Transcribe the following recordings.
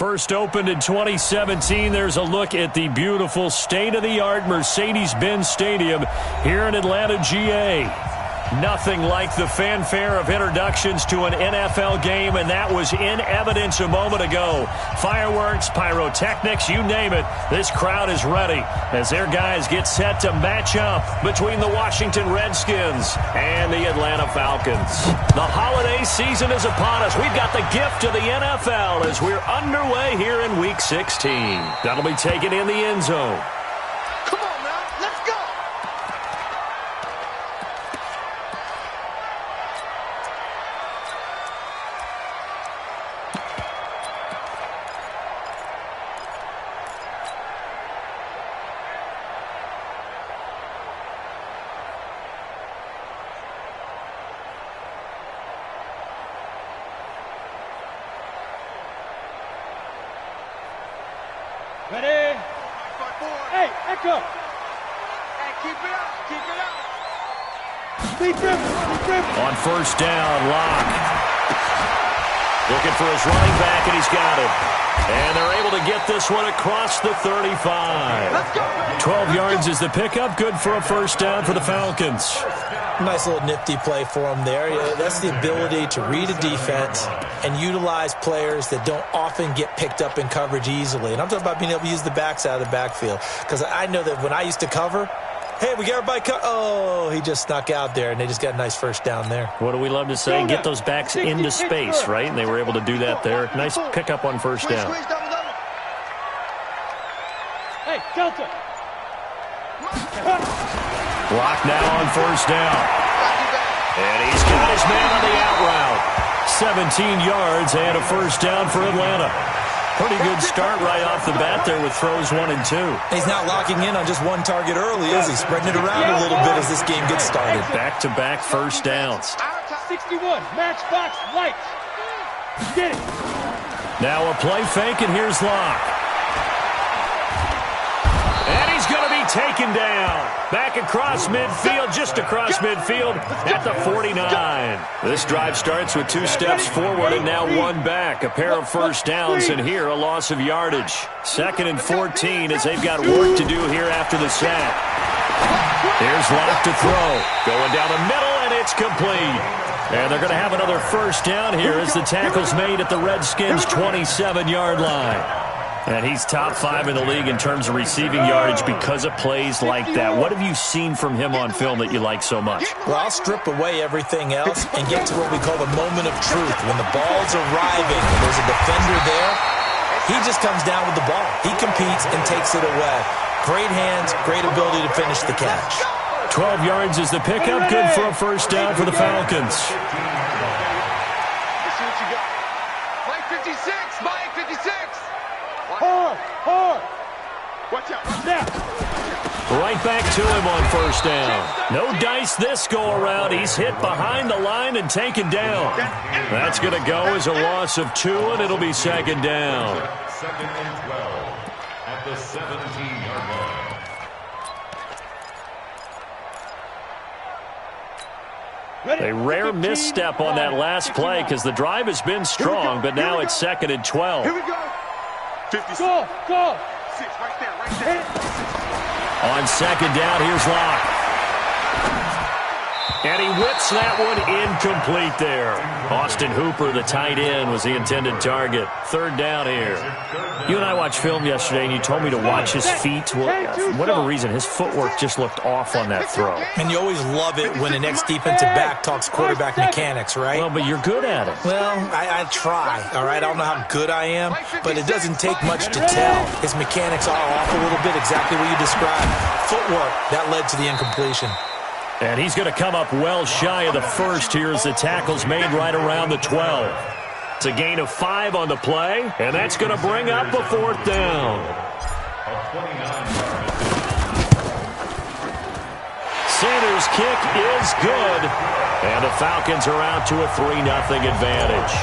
First opened in 2017, there's a look at the beautiful state-of-the-art Mercedes-Benz Stadium here in Atlanta, GA. Nothing like the fanfare of introductions to an NFL game, and that was in evidence a moment ago. Fireworks, pyrotechnics, you name it. This crowd is ready as their guys get set to match up between the Washington Redskins and the Atlanta Falcons. The holiday season is upon us. We've got the gift of the NFL as we're underway here in Week 16. That'll be taken in the end zone. Ready? Hey, Echo. Hey, keep it up. Keep it up. Keep it. On first down, Locke. Looking for his running back, and he's got it. And they're able to get this one across the 35. Let's go. 12 yards is the pickup. Good for a first down for the Falcons. Nice little nifty play for him there. That's the ability to read a defense and utilize players that don't often get picked up in coverage easily. And I'm talking about being able to use the backs out of the backfield. Because I know that when I used to cover, hey, we got everybody oh, he just snuck out there, and they just got a nice first down there. What do we love to say? Get those backs into space, right? And they were able to do that there. Nice pickup on first down. Hey, Delta. Block now on first down. And he's got his man on the out route. 17 yards and a first down for Atlanta. Pretty good start right off the bat there with throws 1 and 2. He's not locking in on just one target early, is he? Spreading it around a little bit as this game gets started. Back-to-back first downs. 61, matchbox lights. Get it. Now a play fake, and here's Locke. And he's going to be taken down. Back across midfield, just across midfield at the 49. This drive starts with 2 steps forward and now 1 back. A pair of first downs, and here a loss of yardage. 2nd and 14 as they've got work to do here after the sack. Here's Locke to throw. Going down the middle, and it's complete. And they're going to have another first down here as the tackle's made at the Redskins' 27-yard line. And he's top 5 in the league in terms of receiving yardage because of plays like that. What have you seen from him on film that you like so much? Well, I'll strip away everything else and get to what we call the moment of truth. When the ball's arriving and there's a defender there, he just comes down with the ball. He competes and takes it away. Great hands, great ability to finish the catch. 12 yards is the pickup. Good for a first down for the Falcons. Let's see what you got. Mike 56, Mike 56. Hard. Watch out. Now. Right back to him on first down. No dice this go-around. He's hit behind the line and taken down. That's going to go as a loss of 2, and it'll be 2nd down. 2nd and 12 at the 17-yard line. A rare misstep on that last play because the drive has been strong, but now it's 2nd and 12. Here we go. 50. Go. 6 right there. On 2nd down, here's Locke. And he whips that one incomplete there. Austin Hooper, the tight end, was the intended target. 3rd down here. You and I watched film yesterday, and you told me to watch his feet. Well, for whatever reason, his footwork just looked off on that throw. And you always love it when an ex-defensive back talks quarterback mechanics, right? Well, but you're good at it. Well, I try, all right? I don't know how good I am, but it doesn't take much to tell. His mechanics are off a little bit, exactly what you described. Footwork, that led to the incompletion. And he's going to come up well shy of the first here as the tackle's made right around the 12. It's a gain of 5 on the play, and that's going to bring up a 4th down. Sanders' kick is good, and the Falcons are out to a 3-0 advantage.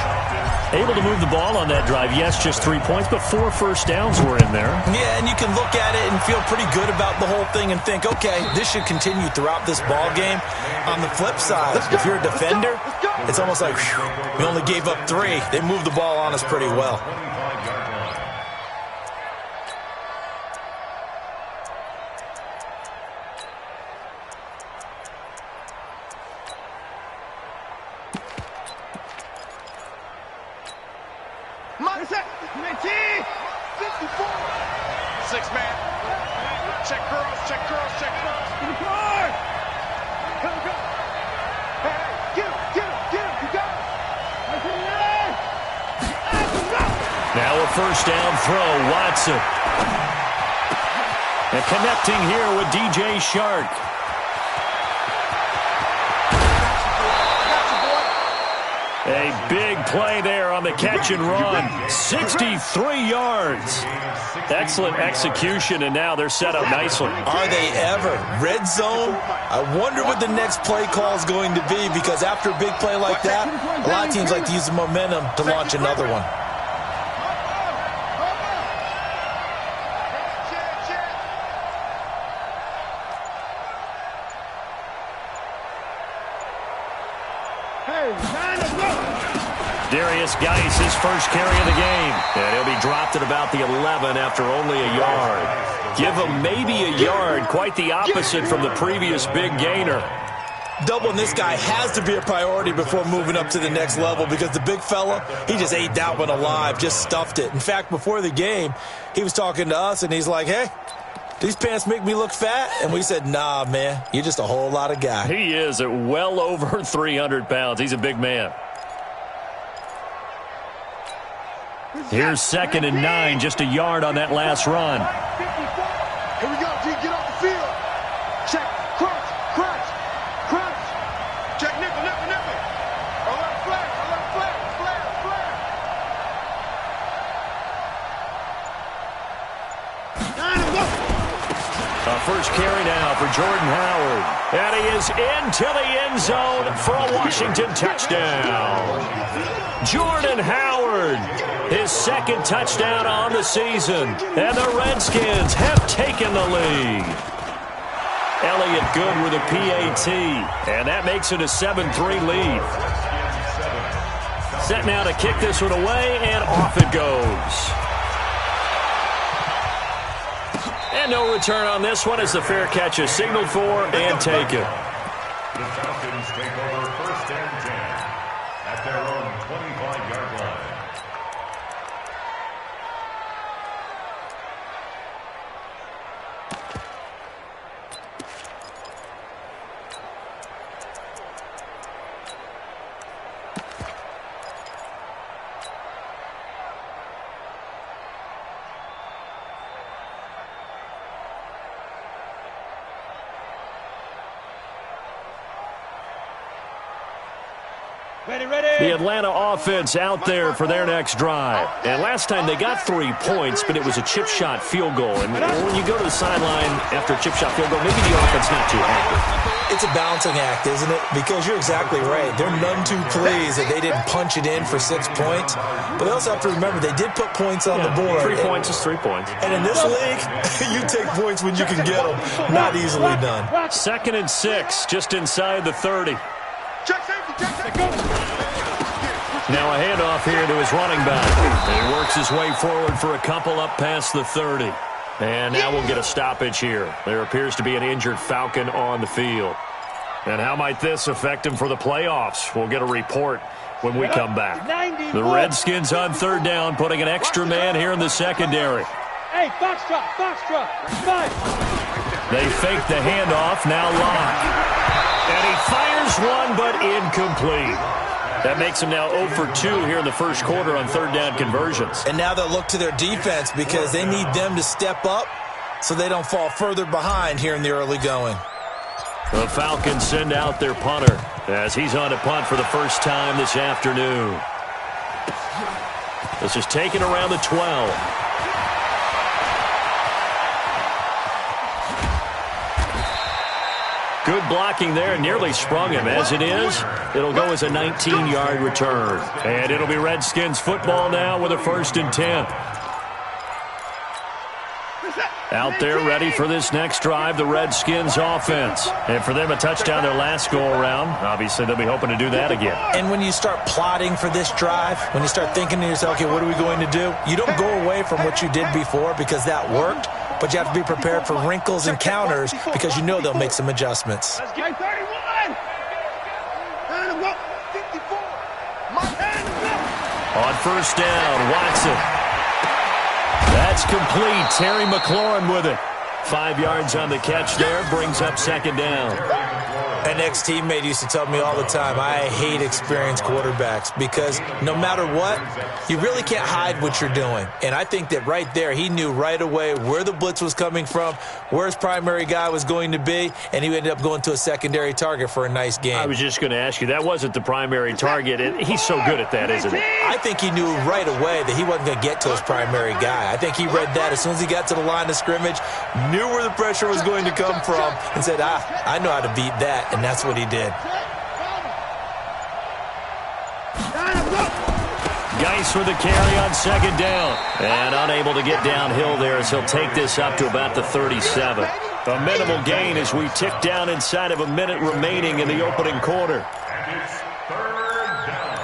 Able to move the ball on that drive. Yes, just 3 points, but 4 first downs were in there. Yeah, and you can look at it and feel pretty good about the whole thing and think, okay, this should continue throughout this ball game. On the flip side, if you're a defender, it's almost like, whew, we only gave up 3. They moved the ball on us pretty well. check girls, check girls, check girls. Get the car! Go, go! Hey, get him, you got it! Now a first down throw, Watson. And connecting here with DJ Shark. A big play there on the catch and run. 63 yards. Excellent execution, and now they're set up nicely. Are they ever? Red zone? I wonder what the next play call is going to be, because after a big play like that, a lot of teams like to use the momentum to launch another one. Darius Geis, his first carry of the game. And he'll be dropped at about the 11 after only a yard. Give him maybe a yard, quite the opposite from the previous big gainer. Doubling this guy has to be a priority before moving up to the next level, because the big fella, he just ate that one alive, just stuffed it. In fact, before the game, he was talking to us, and he's like, hey, these pants make me look fat? And we said, nah, man, you're just a whole lot of guy. He is at well over 300 pounds. He's a big man. Here's 2nd and 9, just a yard on that last run. Here we go, G, get off the field. Check, crunch, crunch, crunch. Check, nickel, nickel, nickel. Alert flag, flag, flag. A first carry now for Jordan Howard. And he is into the end zone for a Washington touchdown. Jordan Howard, his 2nd touchdown on the season. And the Redskins have taken the lead. Elliott Good with a PAT. And that makes it a 7-3 lead. Set now to kick this one away, and off it goes. And no return on this one as the fair catch is signaled for and taken. The Falcons take over 1st and 10 at their own 25-yard line. The Atlanta offense out there for their next drive. And last time they got 3 points, but it was a chip shot field goal. And when you go to the sideline after a chip shot field goal, maybe the offense not too happy. It's a balancing act, isn't it? Because you're exactly right. They're none too pleased that they didn't punch it in for 6 points. But they also have to remember they did put points on the board. 3 points is 3 points. And in this league, you take points when you can get them. Not easily done. 2nd and 6, just inside the 30. Check safety, check safety. Now a handoff here to his running back. And he works his way forward for a couple up past the 30. And now we'll get a stoppage here. There appears to be an injured Falcon on the field. And how might this affect him for the playoffs? We'll get a report when we come back. The Redskins on 3rd down, putting an extra man here in the secondary. Hey, Foxtrot, Foxtrot, They fake the handoff, now Locke. And he fires one, but incomplete. That makes him now 0 for 2 here in the first quarter on 3rd down conversions. And now they'll look to their defense because they need them to step up so they don't fall further behind here in the early going. The Falcons send out their punter as he's on to punt for the first time this afternoon. This is taken around the 12. Good blocking there, nearly sprung him. As it is, it'll go as a 19-yard return. And it'll be Redskins football now with a 1st and 10. Out there ready for this next drive, the Redskins offense. And for them, a touchdown their last go-around. Obviously, they'll be hoping to do that again. And when you start plotting for this drive, when you start thinking to yourself, okay, what are we going to do? You don't go away from what you did before because that worked, but you have to be prepared for wrinkles and counters because you know they'll make some adjustments. Let's get 31. And 54. On 1st down, Watson. That's complete. Terry McLaurin with it. 5 yards on the catch there, brings up second down. An ex-teammate used to tell me all the time, I hate experienced quarterbacks because no matter what, you really can't hide what you're doing. And I think that right there, he knew right away where the blitz was coming from, where his primary guy was going to be, and he ended up going to a secondary target for a nice game. I was just going to ask you, that wasn't the primary target. He's so good at that, isn't he? I think he knew right away that he wasn't going to get to his primary guy. I think he read that as soon as he got to the line of scrimmage, knew where the pressure was going to come from, and said, I know how to beat that. And that's what he did. Geis with the carry on second down. And unable to get downhill there as he'll take this up to about the 37. A minimal gain as we tick down inside of a minute remaining in the opening quarter. And it's third down.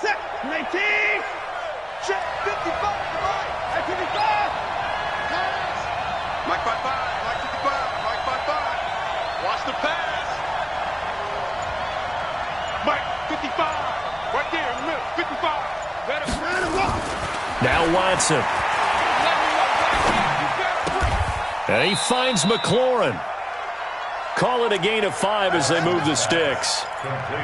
Set. 19. Check. 55. At 55. Mike 55. Mike 55. Mike 55. Watch the pass. Mike 55. Right there in the middle. 55. Better. Now Watson. And he finds McLaurin. Call it a gain of 5 as they move the sticks.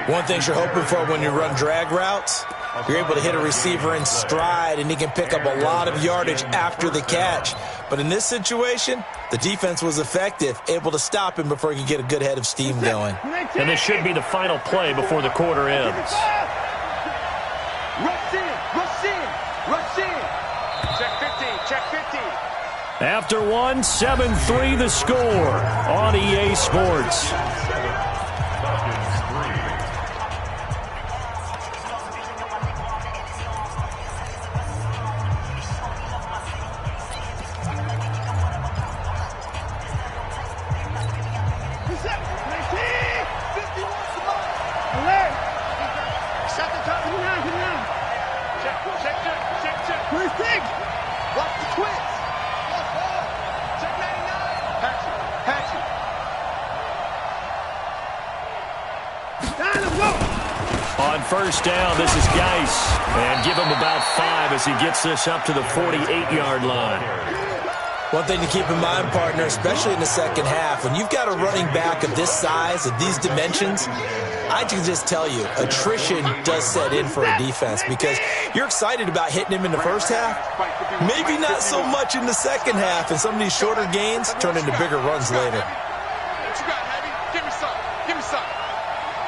One thing you're hoping for when you run drag routes, you're able to hit a receiver in stride, and he can pick up a lot of yardage after the catch. But in this situation, the defense was effective, able to stop him before he could get a good head of steam going. And this should be the final play before the quarter ends. Rush in. Rush in. Rush in. Check 15. Check 15. After one, 7-3 the score on EA Sports. On first down, this is Geis. And give him about 5 as he gets this up to the 48-yard line. One thing to keep in mind, partner, especially in the second half, when you've got a running back of this size, of these dimensions, I can just tell you, attrition does set in for a defense because you're excited about hitting him in the first half, maybe not so much in the second half, and some of these shorter gains turn into bigger runs later. What you got, Heavy? Give me some. Give me some.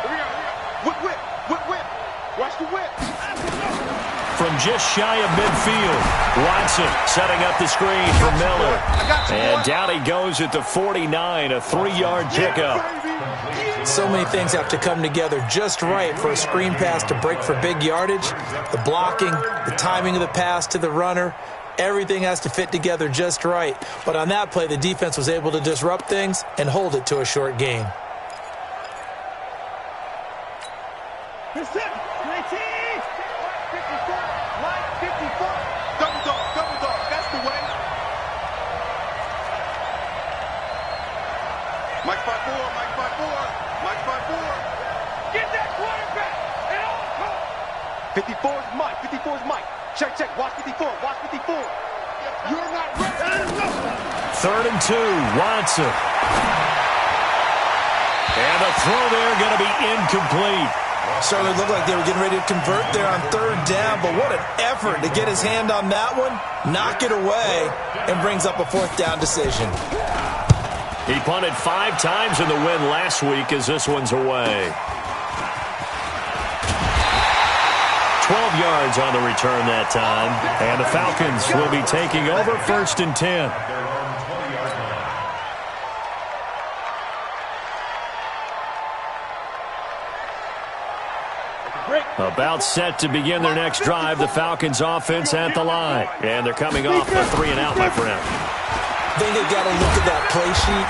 Here we go. Whip, whip. Whip, whip. Watch the whip. From just shy of midfield, Watson setting up the screen for Miller. And down he goes at the 49, a 3-yard pickup. So many things have to come together just right for a screen pass to break for big yardage. The blocking, the timing of the pass to the runner, everything has to fit together just right. But on that play, the defense was able to disrupt things and hold it to a short gain. Double dog. That's the way. Mike 5-4. Mike 5-4. Mike 5-4. Get that quarterback. And all 54 is Mike. 54 is Mike. Check, check. Watch 54. Watch 54. You're not ready. 3rd and 2, Watson. And the throw there going to be incomplete. Certainly looked like they were getting ready to convert there on 3rd down, but what an effort to get his hand on that one, knock it away, and brings up a 4th down decision. He punted 5 times in the win last week as this one's away. 12 yards on the return that time, and the Falcons will be taking over 1st and 10. About set to begin their next drive, the Falcons offense at the line. And they're coming off a 3-and-out, my friend. I think they've got to look at that play sheet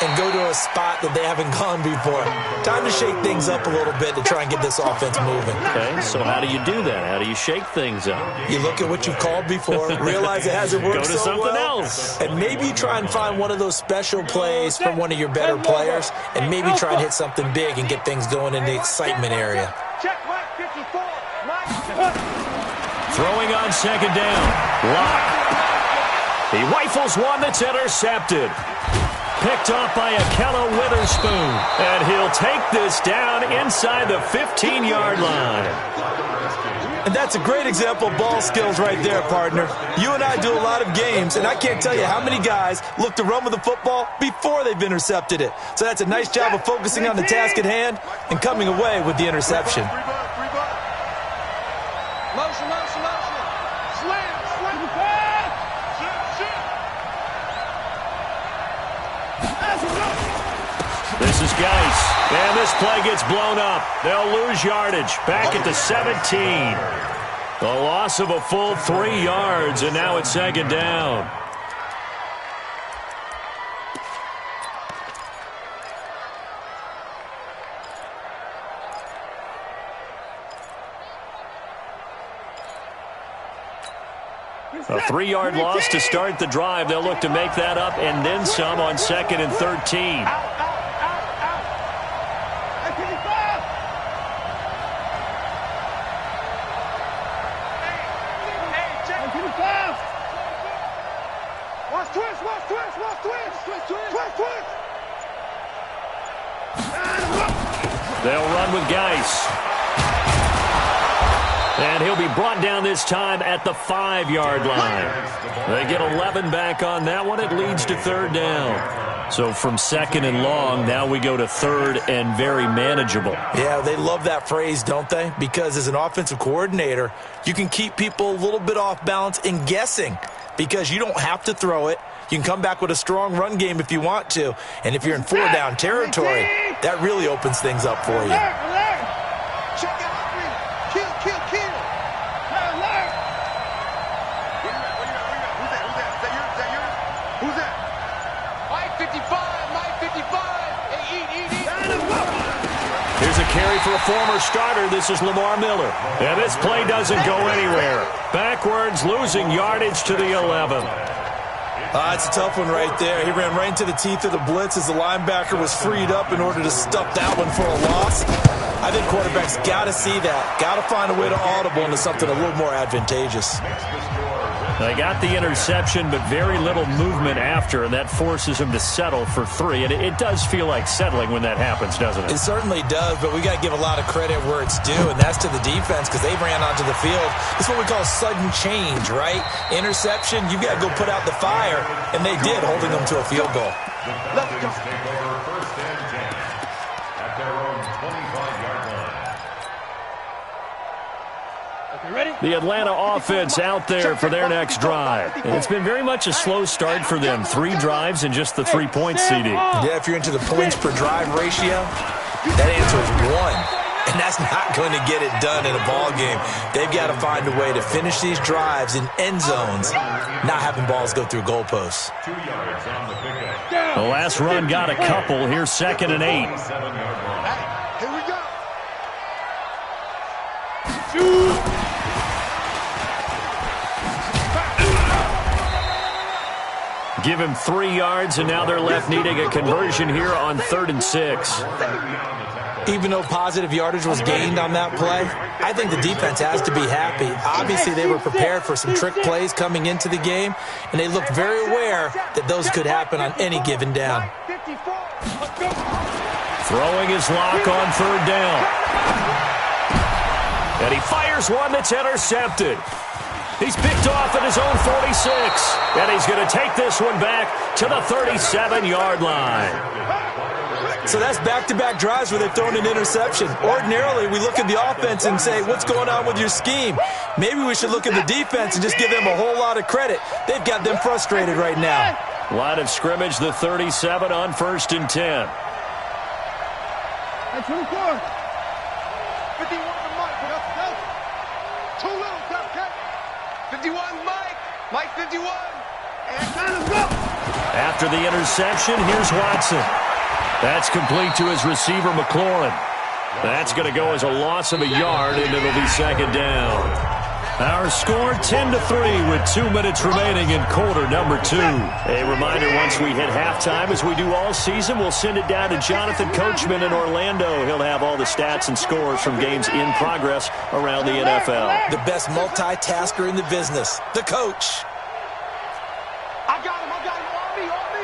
and go to a spot that they haven't gone before. Time to shake things up a little bit to try and get this offense moving. Okay, so how do you do that? How do you shake things up? You look at what you've called before, realize it hasn't worked Go to so something well, else. and maybe you try and find one of those special plays from one of your better players, and maybe try and hit something big and get things going in the excitement area. Check Mike 54. Mike. Throwing on second down. Lock. He rifles one that's intercepted. Picked off by Akella Witherspoon. And he'll take this down inside the 15-yard line. And that's a great example of ball skills right there, partner. You and I do a lot of games, and I can't tell you how many guys look to run with the football before they've intercepted it. So that's a nice job of focusing on the task at hand and coming away with the interception. Motion, motion, motion. Slam, slam. This is Geis. And this play gets blown up. They'll lose yardage. Back at the 17. The loss of a full 3 yards, and now it's second down. A 3-yard loss to start the drive. They'll look to make that up and then some on 2nd and 13. Watch twist, watch twist, watch twist. Twist, twist. Twist, twist. They'll run with Geis. And he'll be brought down this time at the 5-yard line. They get 11 back on that one. It leads to 3rd down. So from 2nd and long, now we go to 3rd and very manageable. Yeah, they love that phrase, don't they? Because as an offensive coordinator, you can keep people a little bit off balance and guessing because you don't have to throw it. You can come back with a strong run game if you want to. And if you're in 4-down territory, that really opens things up for you. Check out. Kill, kill, kill. Who's that? Mike 55, Mike 55. Hey, eat. Here's a carry for a former starter. This is Lamar Miller. And this play doesn't go anywhere. Backwards, losing yardage to the 11. It's a tough one right there. He ran right into the teeth of the blitz as the linebacker was freed up in order to stuff that one for a loss. I think quarterbacks got to see that. Got to find a way to audible into something a little more advantageous. They got the interception, but very little movement after, and that forces him to settle for 3. And it does feel like settling when that happens, doesn't it? It certainly does, but we got to give a lot of credit where it's due, and that's to the defense because they ran onto the field. It's what we call sudden change, right? Interception, you've got to go put out the fire, and they did, holding them to a field goal. Let's go. Take over 1st and 10 at their own 25-yard line. The Atlanta offense out there for their next drive. And it's been very much a slow start for them. 3 drives and just the 3 points, CD. Yeah, if you're into the points per drive ratio, that answer is 1. And that's not going to get it done in a ball game. They've got to find a way to finish these drives in end zones, not having balls go through goalposts. 2 yards on the pickup. The last run got a couple. Here's 2nd and 8. 7-yard line. Here we go. Give him 3 yards, and now they're left needing a conversion here on 3rd and 6. Even though positive yardage was gained on that play, I think the defense has to be happy. Obviously, they were prepared for some trick plays coming into the game, and they looked very aware that those could happen on any given down. Throwing his lock on 3rd down. And he fires one that's intercepted. He's picked off at his own 46. And he's going to take this one back to the 37-yard line. So that's back-to-back drives where they've thrown an interception. Ordinarily, we look at the offense and say, what's going on with your scheme? Maybe we should look at the defense and just give them a whole lot of credit. They've got them frustrated right now. Line of scrimmage, the 37 on 1st and 10. That's 24. 51 to Mike. Too little, okay? 51, Mike. Mike 51. And let's go. After the interception, here's Watson. That's complete to his receiver, McLaurin. That's going to go as a loss of a yard, and it'll be second down. Our score 10-3 with 2 minutes remaining in quarter number 2. A reminder, once we hit halftime, as we do all season, we'll send it down to Jonathan Coachman in Orlando. He'll have all the stats and scores from games in progress around the NFL. The best multitasker in the business, the coach. I got him, on me.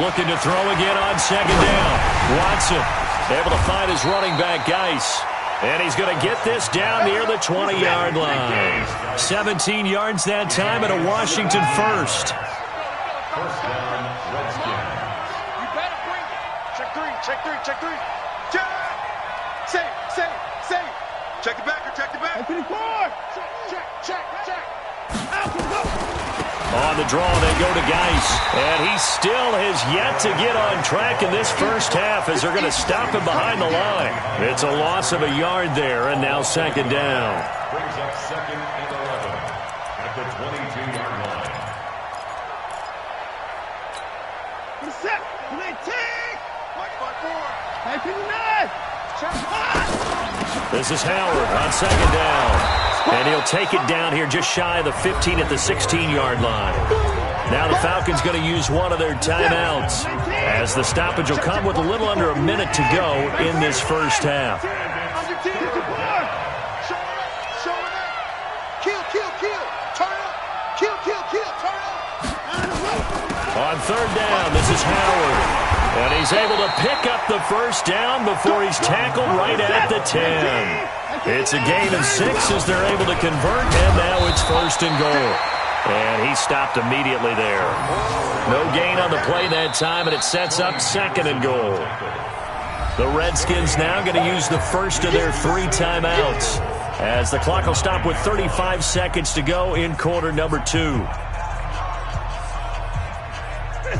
Looking to throw again on second down. Watson able to find his running back, Geis. And he's going to get this down near the 20-yard line. 17 yards that time, and a Washington first. First down, Redskins. You better bring it. Check three. Check. Say. Check the backer. Check. On the draw, they go to Geis. And he still has yet to get on track in this first half as they're going to stop him behind the line. It's a loss of a yard there, and now second down. Brings up second and 11 at the 22-yard line. Set. Play take. Mike 5-4. Hey, pick the knife. This is Howard on second down. And he'll take it down here just shy of the 15 at the 16-yard line. Now the Falcons going to use one of their timeouts, as the stoppage will come with a little under a minute to go in this first half. Show it up. Kill. Turn up. Kill. Turn up. On third down, this is Howard. And he's able to pick up the first down before he's tackled right at the 10. It's a gain of 6 as they're able to convert, and now it's first and goal. And he stopped immediately there. No gain on the play that time, and it sets up second and goal. The Redskins now going to use the first of their 3 timeouts, as the clock will stop with 35 seconds to go in quarter number 2. I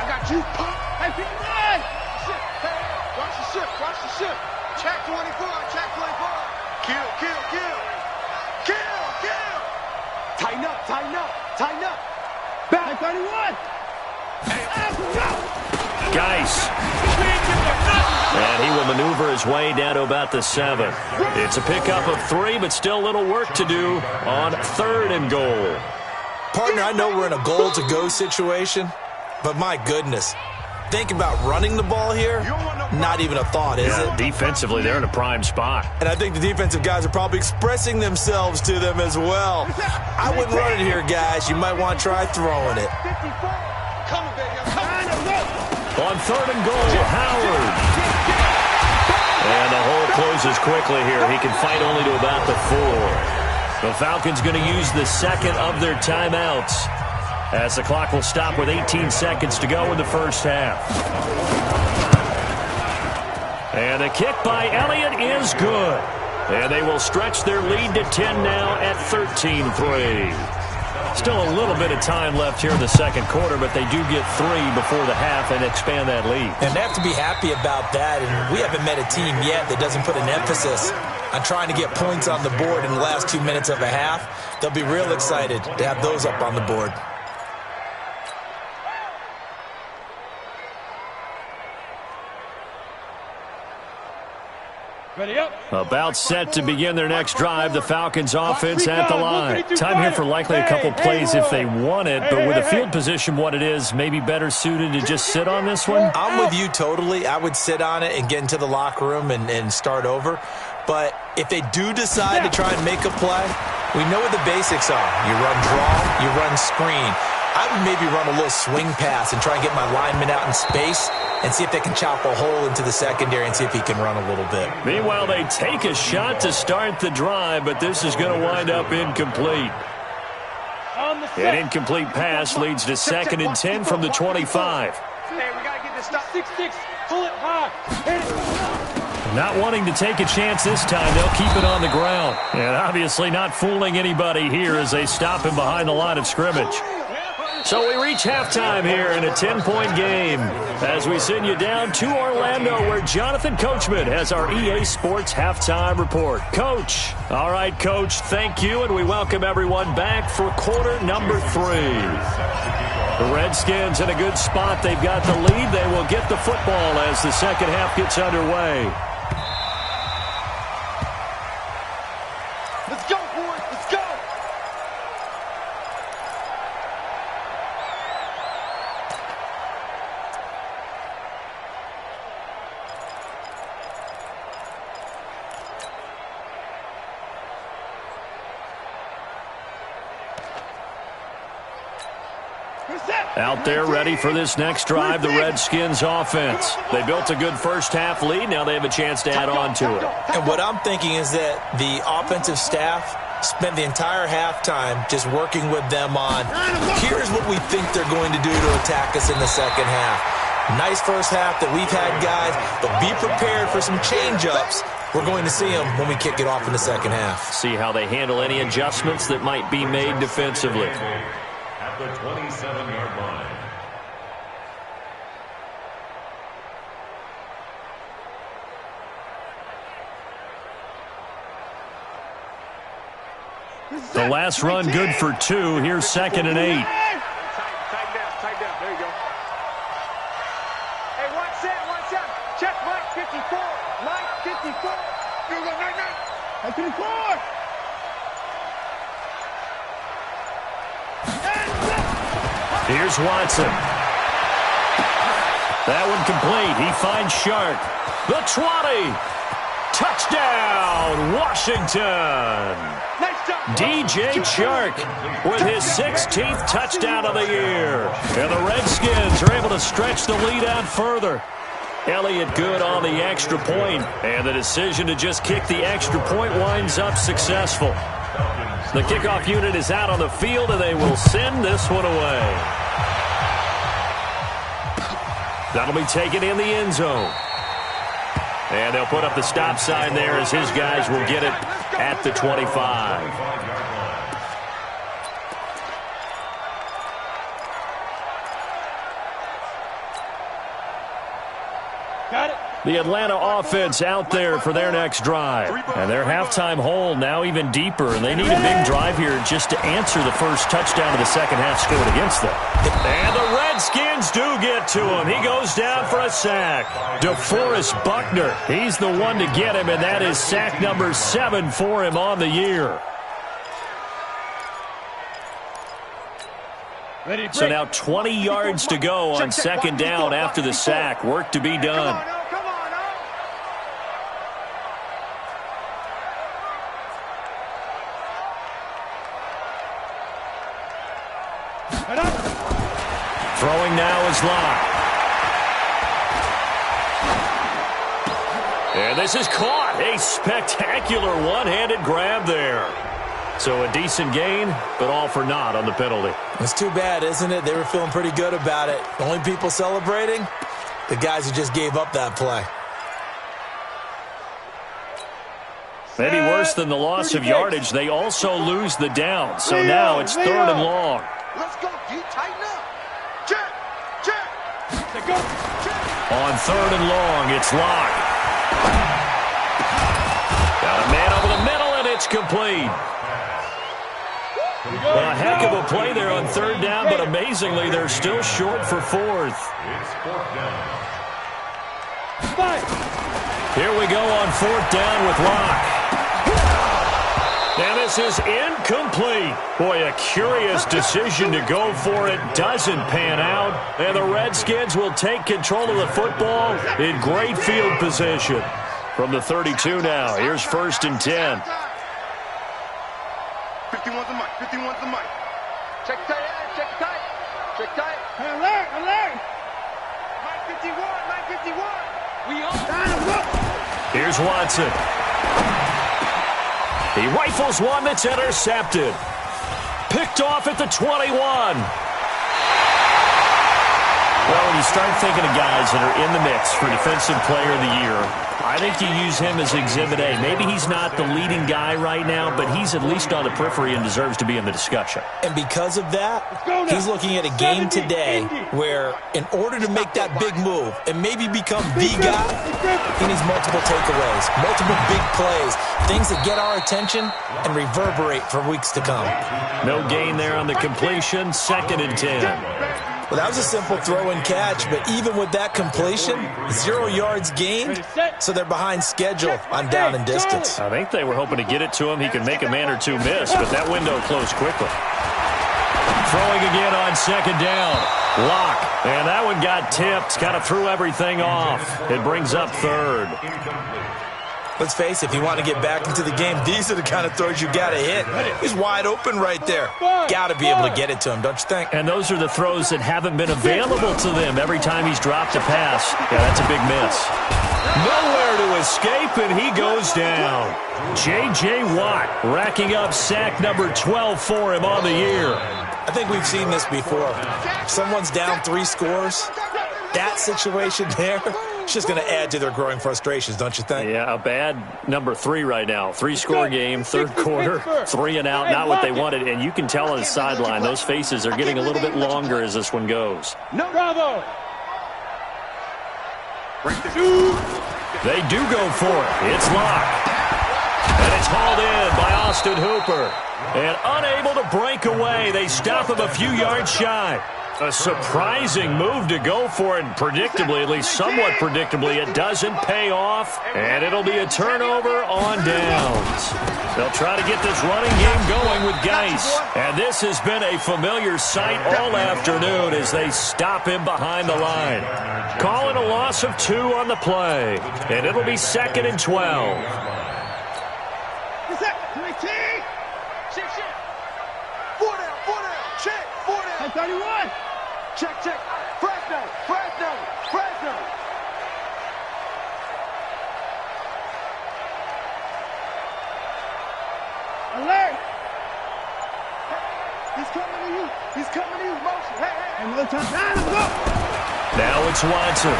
got you. Hey, pick the line. Watch the ship. Check 24. Kill. Tighten up. Back 31. Geis. And he will maneuver his way down to about the 7. It's a pickup of 3, but still a little work to do on third and goal. Partner, I know we're in a goal-to-go situation, but my goodness. Think about running the ball here. Not even a thought, is it? Defensively, they're in a prime spot. And I think the defensive guys are probably expressing themselves to them as well. I wouldn't run it here, guys. You might want to try throwing it. Coming, baby. On third and goal, Howard. And the hole closes quickly here. He can fight only to about the 4. The Falcons going to use the second of their timeouts, as the clock will stop with 18 seconds to go in the first half. And the kick by Elliott is good. And they will stretch their lead to 10 now at 13-3. Still a little bit of time left here in the second quarter, but they do get 3 before the half and expand that lead. And they have to be happy about that. And we haven't met a team yet that doesn't put an emphasis on trying to get points on the board in the last 2 minutes of a half. They'll be real excited to have those up on the board. About set to begin their next drive, the Falcons offense at the line. Time here for likely a couple plays if they want it, but with the field position what it is, maybe better suited to just sit on this one? I'm with you totally. I would sit on it and get into the locker room and start over. But if they do decide to try and make a play, we know what the basics are. You run draw, you run screen. I would maybe run a little swing pass and try and get my lineman out in space and see if they can chop a hole into the secondary and see if he can run a little bit. Meanwhile, they take a shot to start the drive, but this is going to wind up incomplete. An incomplete pass leads to second and 10 from the 25. Hey, we got to get this stop. 6-6. Pull it high. Hit it. Not wanting to take a chance this time, they'll keep it on the ground. And obviously not fooling anybody here as they stop him behind the line of scrimmage. So we reach halftime here in a 10-point game as we send you down to Orlando where Jonathan Coachman has our EA Sports halftime report. Coach. All right, Coach, thank you, and we welcome everyone back for quarter number 3. The Redskins in a good spot. They've got the lead. They will get the football as the second half gets underway. Let's go, boys. Let's go. Out there ready for this next drive, the Redskins offense. They built a good first half lead. Now they have a chance to add on to it. And what I'm thinking is that the offensive staff spent the entire halftime just working with them on, here's what we think they're going to do to attack us in the second half. Nice first half that we've had, guys, but be prepared for some change-ups. We're going to see them when we kick it off in the second half. See how they handle any adjustments that might be made defensively. At the 27-yard line. The last run good for 2. Here's 2nd and 8. Tighten down. There you go. Hey, 1-7. Check Mike 54. Mike 54. Here we go, 9. 54. Here's Watson. That one complete. He finds Shark. The 20. Touchdown, Washington. Nice job. DJ Chark with his 16th touchdown of the year. And the Redskins are able to stretch the lead out further. Elliott good on the extra point, and the decision to just kick the extra point winds up successful. The kickoff unit is out on the field, and they will send this one away. That'll be taken in the end zone. And they'll put up the stop sign there as his guys will get it at the 25. Got it. The Atlanta offense out there for their next drive. And their halftime hole now even deeper, and they need a big drive here just to answer the first touchdown of the second half scored against them. And the Redskins do get to him. He goes down for a sack. DeForest Buckner, he's the one to get him, and that is sack number 7 for him on the year. So now 20 yards to go on second down after the sack. Work to be done. Come on, Throwing now is Locke. And this is caught. A spectacular one-handed grab there. So a decent gain, but all for naught on the penalty. It's too bad, isn't it? They were feeling pretty good about it. The only people celebrating, the guys who just gave up that play. Maybe worse than the loss of yardage, they also lose the down. So now it's 3rd and long. Let's go, D. Tighten up. Check. Go. On 3rd and long, it's Locke. Got a man over the middle, and it's complete. A heck of a play there on 3rd down, but amazingly, they're still short for 4th. It's 4th down. Here we go on 4th down with Locke. And this is incomplete. Boy, a curious decision to go for it. Doesn't pan out. And the Redskins will take control of the football in great field position. From the 32 now, here's 1st and 10. 51's the mic. 51's the mic. Check tight. Alert. Mike 51. We all Here's Watson. He rifles one that's intercepted. Picked off at the 21. Well, when you start thinking of guys that are in the mix for Defensive Player of the Year, I think you use him as Exhibit A. Maybe he's not the leading guy right now, but he's at least on the periphery and deserves to be in the discussion. And because of that, he's looking at a game today where in order to make that big move and maybe become the guy, he needs multiple takeaways, multiple big plays, things that get our attention and reverberate for weeks to come. No gain there on the completion, 2nd and 10. Well, that was a simple throw and catch, but even with that completion, 0 yards gained, so they're behind schedule on down and distance. I think they were hoping to get it to him. He could make a man or two miss, but that window closed quickly. Throwing again on 2nd down. Lock. And that one got tipped, kind of threw everything off. It brings up 3rd. Let's face it, if you want to get back into the game, these are the kind of throws you got to hit. He's wide open right there. Got to be able to get it to him, don't you think? And those are the throws that haven't been available to them every time he's dropped a pass. Yeah, that's a big miss. Nowhere to escape, and he goes down. J.J. Watt racking up sack number 12 for him on the year. I think we've seen this before. If someone's down 3 scores, that situation there, it's just going to add to their growing frustrations, don't you think? Yeah, a bad number 3 right now. 3-score game, 3rd quarter, 3 and out, not what they wanted. And you can tell on the sideline, those faces are getting a little bit longer as this one goes. No, bravo. They do go for it. It's locked. And it's hauled in by Austin Hooper. And unable to break away, they stop him a few yards shy. A surprising move to go for it, and predictably, at least somewhat predictably, it doesn't pay off, and it'll be a turnover on downs. They'll try to get this running game going with Geis, and this has been a familiar sight all afternoon as they stop him behind the line. Calling a loss of 2 on the play, and it'll be 2nd and 12. Check, 4 down. 31. Check. Fresno. Alert. He's coming to you. Motion. Hey. Another touchdown. Let's go. Now it's Watson.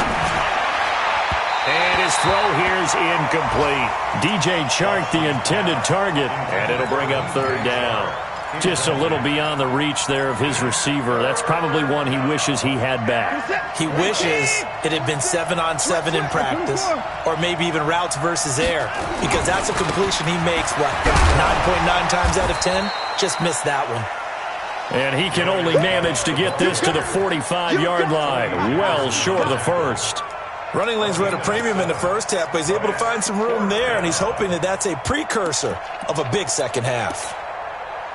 And his throw here's incomplete. DJ Chark, the intended target, and it'll bring up 3rd down. Just a little beyond the reach there of his receiver. That's probably one he wishes he had back. He wishes it had been 7-on-7 in practice, or maybe even routes versus air, because that's a completion he makes, 9.9 times out of 10? Just missed that one. And he can only manage to get this to the 45-yard line, well short of the first. Running lanes were at a premium in the first half, but he's able to find some room there, and he's hoping that that's a precursor of a big second half.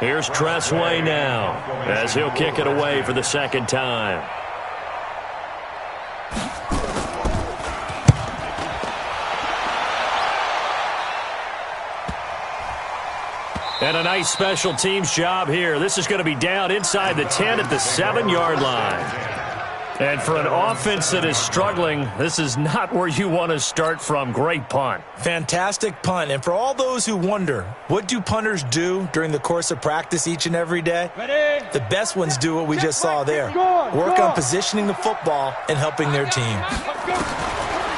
Here's Tressway now as he'll kick it away for the 2nd time. And a nice special teams job here. This is going to be down inside the 10 at the 7-yard line. And for an offense that is struggling, this is not where you want to start from. Great punt. Fantastic punt. And for all those who wonder, what do punters do during the course of practice each and every day? Ready. The best ones do what we just saw there. Work on positioning the football and helping their team.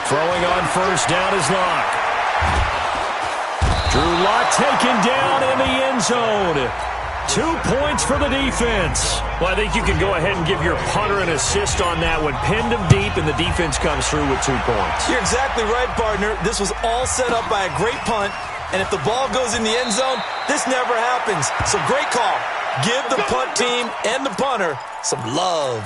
Throwing on 1st down is Lock. Drew Lock taken down in the end zone. 2 points for the defense. Well, I think you can go ahead and give your punter an assist on that one. Pinned him deep, and the defense comes through with 2 points. You're exactly right, partner. This was all set up by a great punt, and if the ball goes in the end zone, this never happens. So great call. Give the punt team and the punter some love.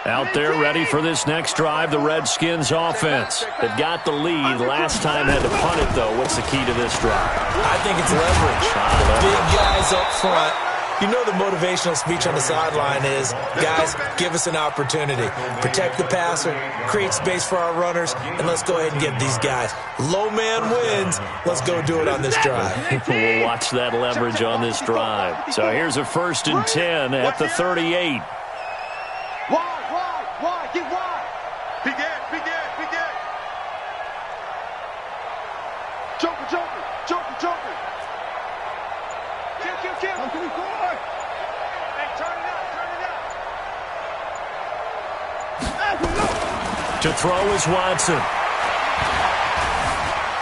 Out there ready for this next drive, the Redskins offense. They've got the lead. Last time had to punt it, though. What's the key to this drive? I think it's leverage. Big guys up front. You know the motivational speech on the sideline is, guys, give us an opportunity. Protect the passer, create space for our runners, and let's go ahead and get these guys. Low man wins. Let's go do it on this drive. We'll watch that leverage on this drive. So here's a 1st and 10 at the 38. Wide, get wide. Big Ed. Joker. Kill. Come to the court. Hey, turn it out. To throw is Watson.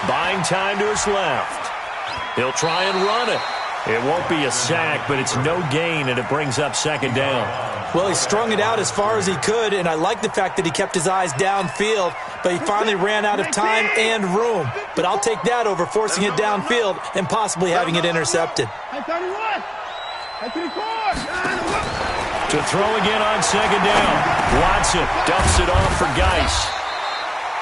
Buying time to his left. He'll try and run it. It won't be a sack, but it's no gain, and it brings up second down. Well, he strung it out as far as he could, and I like the fact that he kept his eyes downfield, but he finally ran out of time and room. But I'll take that over forcing it downfield and possibly having it intercepted. To throw again on second down. Watson dumps it off for Geis.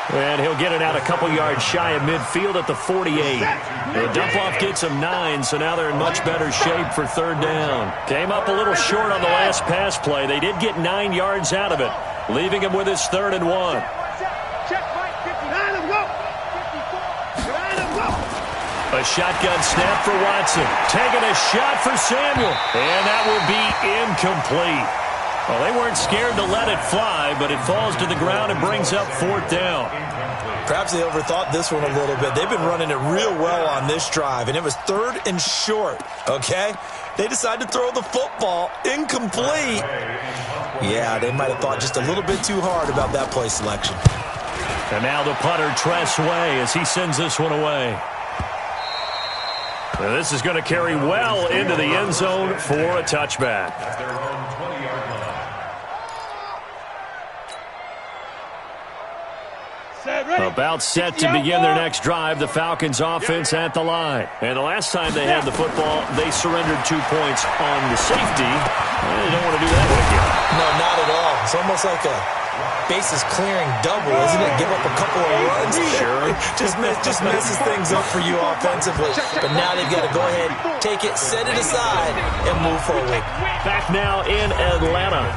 And he'll get it out a couple yards shy of midfield at the 48. The dump-off gets him 9, so now they're in much better shape for third down. Came up a little short on the last pass play. They did get 9 yards out of it, leaving him with his 3rd and 1. A shotgun snap for Watson. Taking a shot for Samuel. And that will be incomplete. Well, they weren't scared to let it fly, but it falls to the ground and brings up 4th down. Perhaps they overthought this one a little bit. They've been running it real well on this drive, and it was 3rd and short, okay? They decided to throw the football incomplete. Yeah, they might have thought just a little bit too hard about that play selection. And now the punter, Tress Way, as he sends this one away. Now this is going to carry well into the end zone for a touchback. At their own 20-yard line. About set to begin their next drive, the Falcons offense at the line. And the last time they had the football, they surrendered 2 points on the safety. They don't want to do that again. No, not at all. It's almost like a bases clearing double, isn't it? Give up a couple of runs. Sure. just messes things up for you offensively. But now they've got to go ahead, take it, set it aside, and move forward. Back now in Atlanta.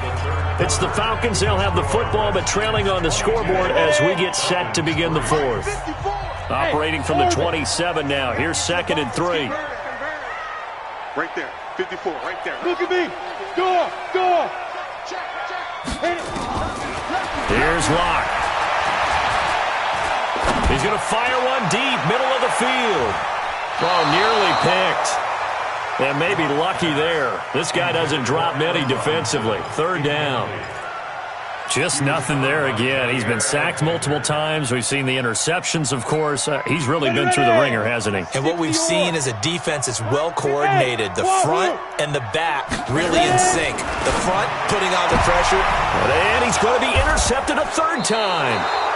It's the Falcons. They'll have the football, but trailing on the scoreboard as we get set to begin the 4th. Operating from the 27 now. Here's 2nd and 3. Right there. 54, right there. Look at me. Go. Here's Locke. He's going to fire one deep, middle of the field. Oh, nearly picked. And maybe lucky there. This guy doesn't drop many defensively. 3rd down. Just nothing there again. He's been sacked multiple times. We've seen the interceptions, of course. He's really been through the ringer, hasn't he? And what we've seen is a defense that's well coordinated. The front and the back really in sync. The front putting on the pressure. And he's going to be intercepted a 3rd time.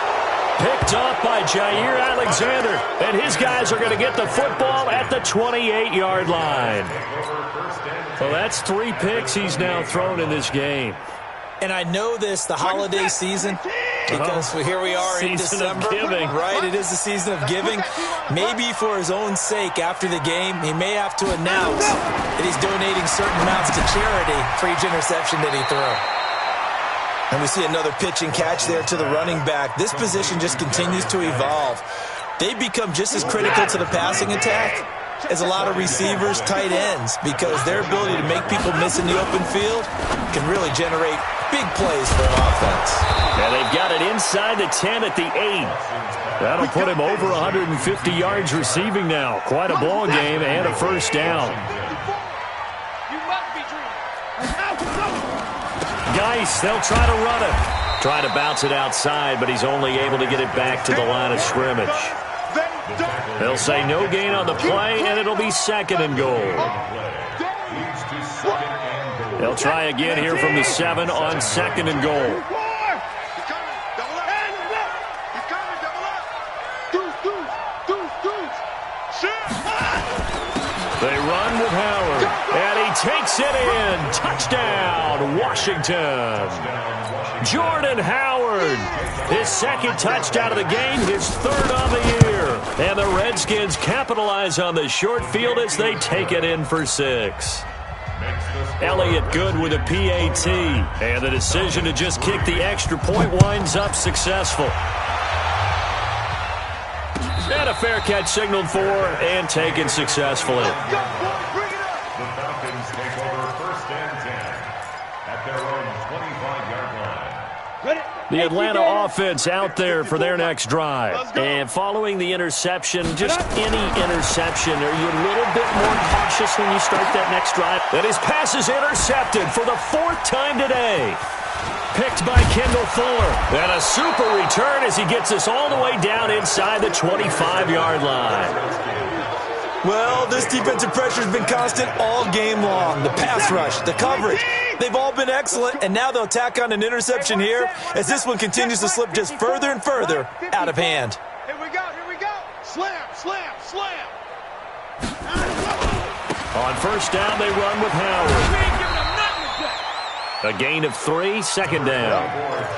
Picked off by Jair Alexander. And his guys are going to get the football at the 28-yard line. Well, that's 3 picks he's now thrown in this game. And I know this, the holiday season, because here we are in December. Giving. Right, it is the season of giving. Maybe for his own sake after the game, he may have to announce that he's donating certain amounts to charity for each interception that he threw. And we see another pitch and catch there to the running back. This position just continues to evolve. They become just as critical to the passing attack as a lot of receivers, tight ends, because their ability to make people miss in the open field can really generate big plays for an offense. And they've got it inside the 10 at the 8. That'll put him over 150 yards receiving now. Quite a ball game and a 1st down. Geis, they'll try to run it. Try to bounce it outside, but he's only able to get it back to the line of scrimmage. They'll say no gain on the play, and it'll be 2nd and goal. They'll try again here from the 7 on 2nd and goal. They run with Howard, and he takes it in. Touchdown, Washington. Jordan Howard, his 2nd touchdown of the game, his 3rd of the year. And the Redskins capitalize on the short field as they take it in for 6. Elliott good with a PAT, and the decision to just kick the extra point winds up successful. And a fair catch signaled for and taken successfully. The Falcons take over 1st and 10 at their own 25-yard line. The Atlanta offense out there for their next drive. And following the interception, just any interception, are you a little bit more cautious when you start that next drive? And his pass is intercepted for the 4th time today. Picked by Kendall Fuller. And a super return as he gets us all the way down inside the 25-yard line. Well, this defensive pressure has been constant all game long. The pass rush, the coverage, they've all been excellent, and now they'll tack on an interception here as this one continues to slip just further and further out of hand. Here we go, here we go. Slam, slam, slam. On first down, they run with Howard. A gain of 3, second down.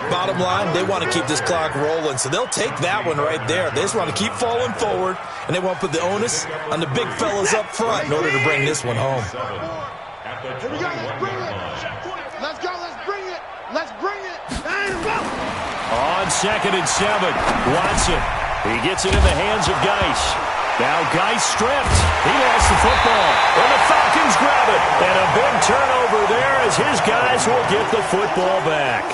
Bottom line, they want to keep this clock rolling, so they'll take that one right there. They just want to keep falling forward, and they want to put the onus on the big fellas up front in order to bring this one home. Here we go, let's bring it. Let's go, let's bring it. Let's bring it. On second and 7, Watson. He gets it in the hands of Geis. Now Geis stripped. He lost the football. And the Falcons grab it. And a big turnover there as his guys will get the football back.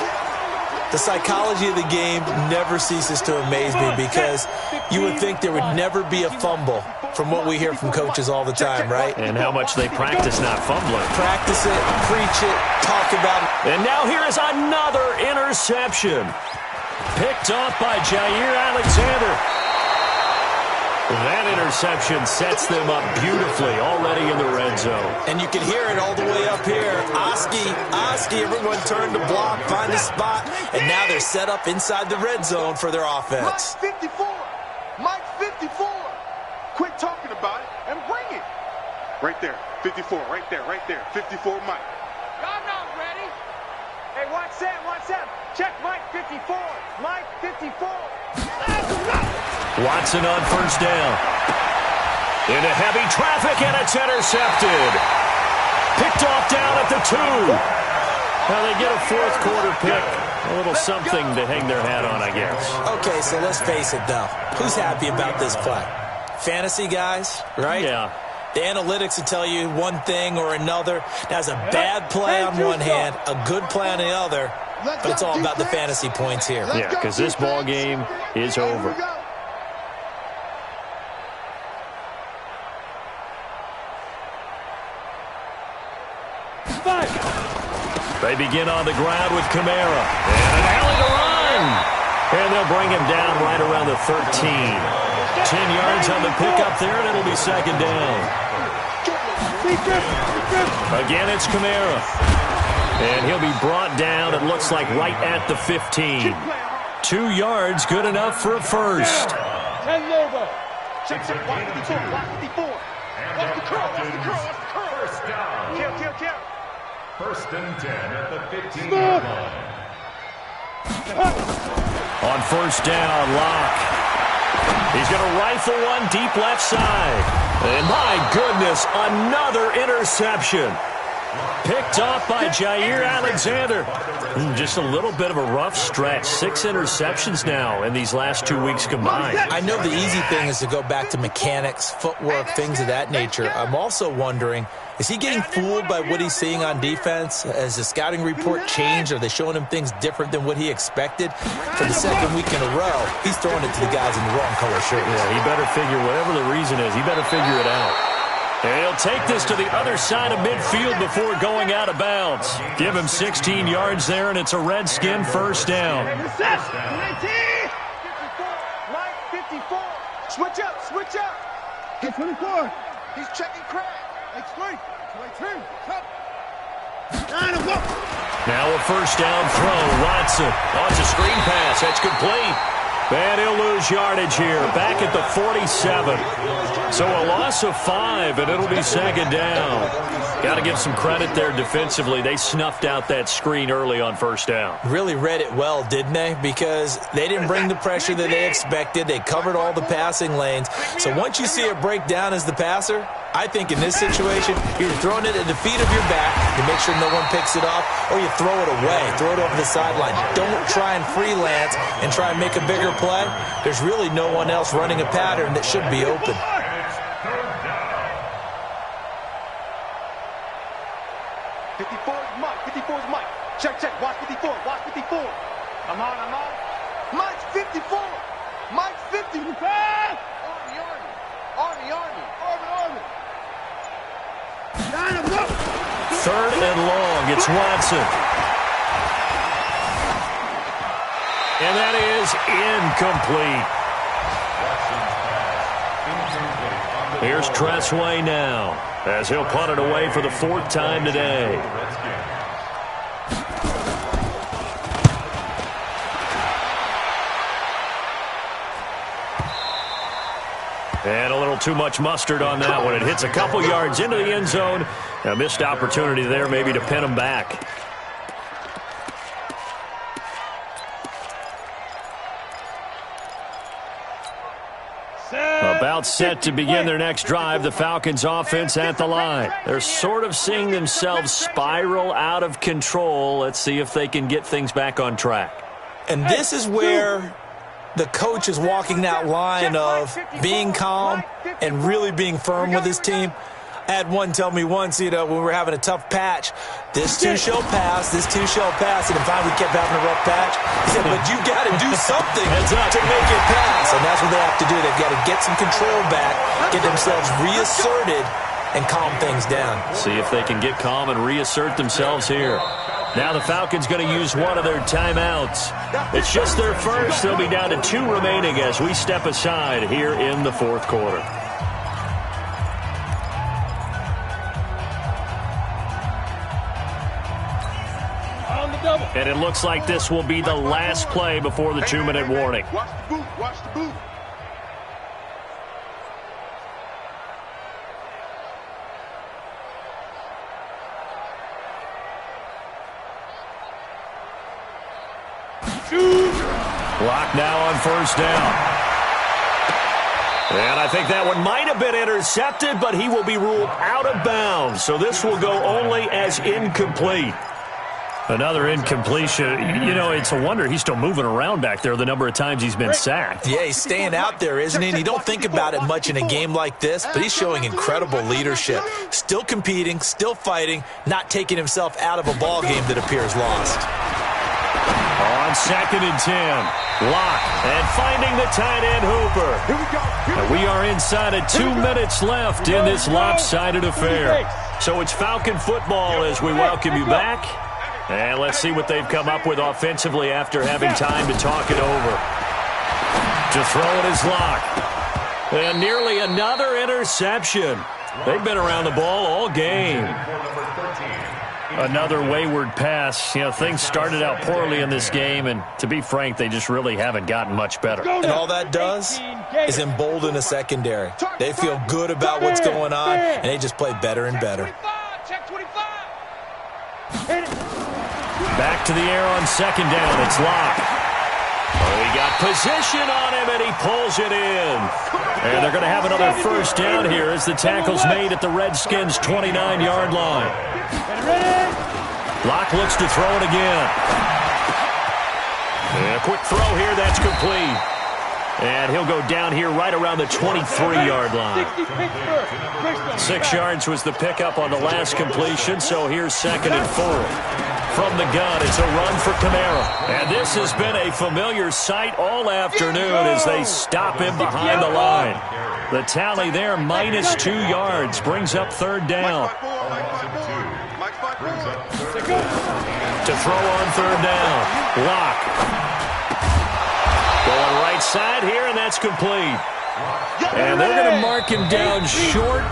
The psychology of the game never ceases to amaze me because you would think there would never be a fumble from what we hear from coaches all the time, right? And how much they practice not fumbling. Practice it, preach it, talk about it. And now here is another interception. Picked off by Jair Alexander. That interception sets them up beautifully already in the red zone. And you can hear it all the way up here. Oski, everyone turned to block, find a spot, and now they're set up inside the red zone for their offense. Mike 54. Mike 54. Quit talking about it and bring it. Right there. 54. Right there. Right there. 54 Mike. I'm not ready. Hey, watch that. Watch that. Check Mike 54. Mike 54. Watson on first down. Into heavy traffic, and it's intercepted. Picked off down at the 2. Well, they get a fourth quarter pick. A little something to hang their hat on, I guess. Okay, so let's face it, though. Who's happy about this play? Fantasy guys, right? Yeah. The analytics will tell you one thing or another. That's a bad play on one hand, a good play on the other, but it's all about the fantasy points here. Yeah, because this ball game is over. They begin on the ground with Kamara. And an alley to run. And they'll bring him down right around the 13. 10 yards on the pickup there, and it'll be second down. Again, it's Kamara. And he'll be brought down, it looks like, right at the 15. 2 yards, good enough for a first. Check, watch 54, watch 54. Watch the curl, watch the curl, watch the curl. First down. Kill. First and 10 at the 15-yard line. On first down, Locke. He's going to rifle one deep left side. And my goodness, another interception. Picked off by Jair Alexander. Just a little bit of a rough stretch. 6 interceptions now in these last 2 weeks combined. I know the easy thing is to go back to mechanics, footwork, things of that nature. I'm also wondering, is he getting fooled by what he's seeing on defense? Has the scouting report changed? Are they showing him things different than what he expected? For the second week in a row, he's throwing it to the guys in the wrong color shirt. Yeah, he better figure, whatever the reason is, he better figure it out. And he'll take this to the other side of midfield before going out of bounds. Give him 16 yards there, and it's a Redskin first down. Mike 54. Switch up. He's 24. He's checking crack. Now a first down throw. Watson. Oh, it's a screen pass. That's complete. And he'll lose yardage here. Back at the 47. So a loss of 5, and it'll be second down. Got to give some credit there defensively. They snuffed out that screen early on first down. Really read it well, didn't they? Because they didn't bring the pressure that they expected. They covered all the passing lanes. So once you see it break down as the passer, I think in this situation, you're throwing it at the feet of your back to make sure no one picks it up, or you throw it away, throw it over the sideline. Don't try and freelance and try and make a bigger play. There's really no one else running a pattern that should be open. 54 is Mike. Check. Watch 54. I'm on. Mike's 54. Mike's 54. Army. Third and long. It's Watson. And that is incomplete. Here's Tressway now, as he'll punt it away for the 4th time today. And a little too much mustard on that one. It hits a couple yards into the end zone. A missed opportunity there maybe to pin him back. About set to begin their next drive, the Falcons offense at the line. They're sort of seeing themselves spiral out of control. Let's see if they can get things back on track. And this is where the coach is walking that line of being calm and really being firm with his team. I had one tell me once, when we were having a tough patch, this too shall pass, this too shall pass. And finally we kept having a rough patch. He said, but you got to do something to make it pass. And that's what they have to do. They've got to get some control back, get themselves reasserted, and calm things down. See if they can get calm and reassert themselves here. Now the Falcons going to use one of their timeouts. It's just their first. They'll be down to 2 remaining as we step aside here in the 4th quarter. And it looks like this will be the last play before the 2-minute warning. Watch the boot. Watch the boot. Clock now on 1st down. And I think that one might have been intercepted, but he will be ruled out of bounds. So this will go only as incomplete. Another incompletion. It's a wonder he's still moving around back there the number of times he's been sacked. Yeah, he's staying out there, isn't he? And you don't think about it much in a game like this, but he's showing incredible leadership. Still competing, still fighting, not taking himself out of a ball game that appears lost. On 2nd and 10, Locke, and finding the tight end Hooper. Here we go. And we are inside of 2 minutes left in this lopsided affair. So it's Falcon football as we welcome you back. And let's see what they've come up with offensively after having time to talk it over. To throw it is Locke. And nearly another interception. They've been around the ball all game. Another wayward pass. Things started out poorly in this game, and to be frank, they just really haven't gotten much better. And all that does is embolden the secondary. They feel good about what's going on, and they just play better and better. Check 25. Back to the air on 2nd down. It's Locke. Oh, he got position on him, and he pulls it in. And they're going to have another 1st down here as the tackle's made at the Redskins' 29-yard line. Locke looks to throw it again. And a quick throw here. That's complete. And he'll go down here right around the 23-yard line. 6 yards was the pickup on the last completion, so here's 2nd and 4. From the gun, it's a run for Kamara. And this has been a familiar sight all afternoon as they stop him behind the line. The tally there, minus 2 yards, brings up 3rd down. To throw on 3rd down, Locke. Going right side here, and that's complete. And they're going to mark him down short,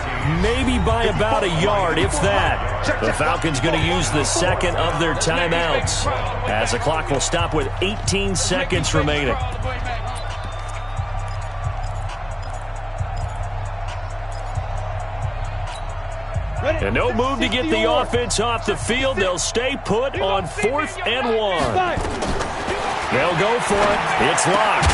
maybe by about a yard, if that. The Falcons going to use the 2nd of their timeouts, as the clock will stop with 18 seconds remaining. And no move to get the offense off the field. They'll stay put on 4th and 1. They'll go for it. It's Locke.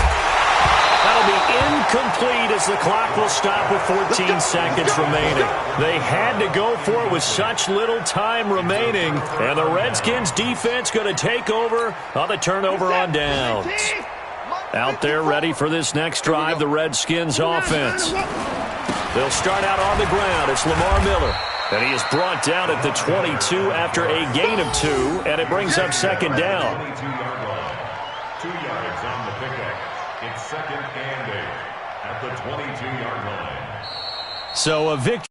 That'll be incomplete as the clock will stop with 14 seconds remaining. They had to go for it with such little time remaining. And the Redskins defense going to take over on the turnover on downs. Out there ready for this next drive, the Redskins offense. They'll start out on the ground. It's Lamar Miller. And he is brought down at the 22 after a gain of 2. And it brings up 2nd down. 2 yards on the pickup. It's 2nd and 8 at the 22-yard line. So a victory.